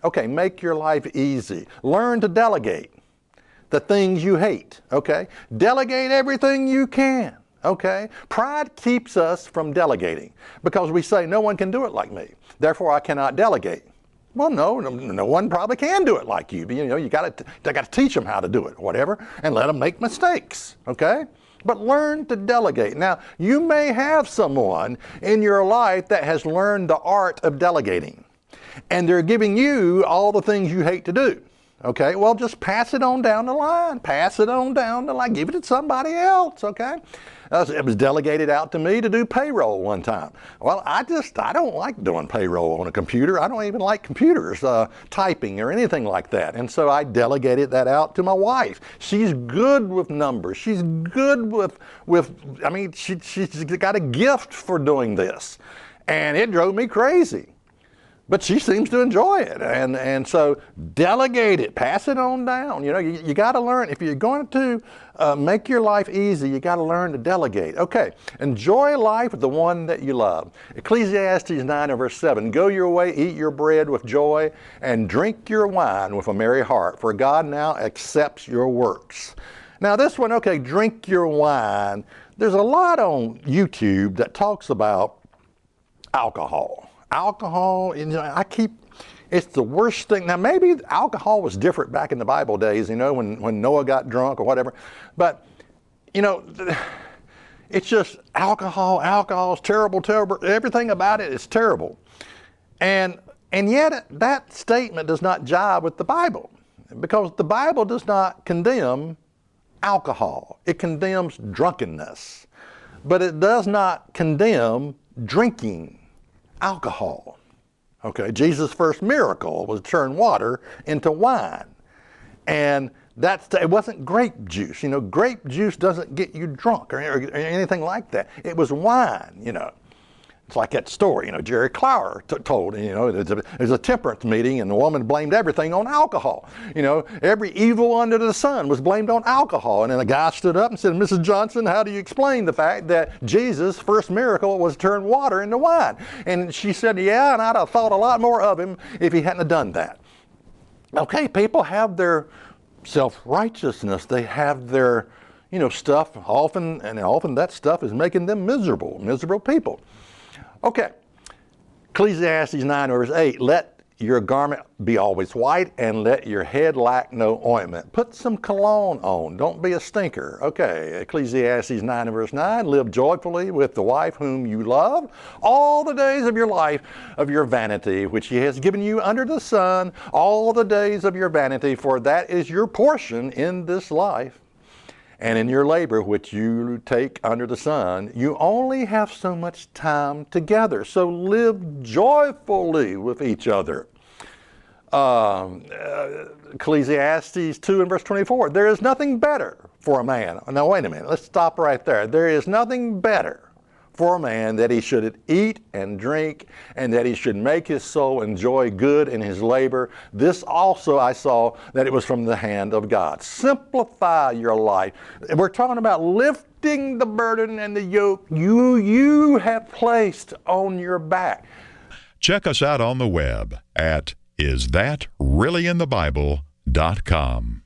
Okay, make your life easy. Learn to delegate the things you hate, okay? Delegate everything you can, okay? Pride keeps us from delegating because we say, no one can do it like me, therefore I cannot delegate. Well, no one probably can do it like you. But, you got to teach them how to do it, whatever, and let them make mistakes, okay? But learn to delegate. Now, you may have someone in your life that has learned the art of delegating, and they're giving you all the things you hate to do. Okay, well, just pass it on down the line. Pass it on down the line. Give it to somebody else, okay? It was delegated out to me to do payroll one time. Well, I don't like doing payroll on a computer. I don't even like computers, typing or anything like that. And so I delegated that out to my wife. She's good with numbers. She's good she's got a gift for doing this. And it drove me crazy. But she seems to enjoy it, and so delegate it, pass it on down. You got to learn. If you're going to make your life easy, you got to learn to delegate. Okay, enjoy life with the one that you love. Ecclesiastes 9 and verse 7, go your way, eat your bread with joy, and drink your wine with a merry heart, for God now accepts your works. Now this one, okay, drink your wine. There's a lot on YouTube that talks about alcohol. Alcohol, it's the worst thing. Now, maybe alcohol was different back in the Bible days, when Noah got drunk or whatever. But, it's just alcohol. Alcohol is terrible, terrible. Everything about it is terrible. And yet that statement does not jive with the Bible, because the Bible does not condemn alcohol. It condemns drunkenness, but it does not condemn drinking alcohol. Okay, Jesus' first miracle was to turn water into wine. And it wasn't grape juice. Grape juice doesn't get you drunk or anything like that. It was wine, It's like that story, Jerry Clower told, there's a temperance meeting and the woman blamed everything on alcohol. Every evil under the sun was blamed on alcohol. And then a guy stood up and said, Mrs. Johnson, how do you explain the fact that Jesus' first miracle was to turn water into wine? And she said, yeah, and I'd have thought a lot more of him if he hadn't have done that. Okay, people have their self-righteousness. They have their, stuff often that stuff is making them miserable people. Okay, Ecclesiastes 9 verse 8, let your garment be always white and let your head lack no ointment. Put some cologne on, don't be a stinker. Okay, Ecclesiastes 9 verse 9, live joyfully with the wife whom you love all the days of your life of your vanity, which he has given you under the sun, all the days of your vanity, for that is your portion in this life. And in your labor, which you take under the sun, you only have so much time together. So live joyfully with each other. Ecclesiastes 2 and verse 24, there is nothing better for a man. Now, wait a minute. Let's stop right there. There is nothing better for a man that he should eat and drink, and that he should make his soul enjoy good in his labor. This also I saw that it was from the hand of God. Simplify your life. We're talking about lifting the burden and the yoke you have placed on your back. Check us out on the web at isthatreallyinthebible.com.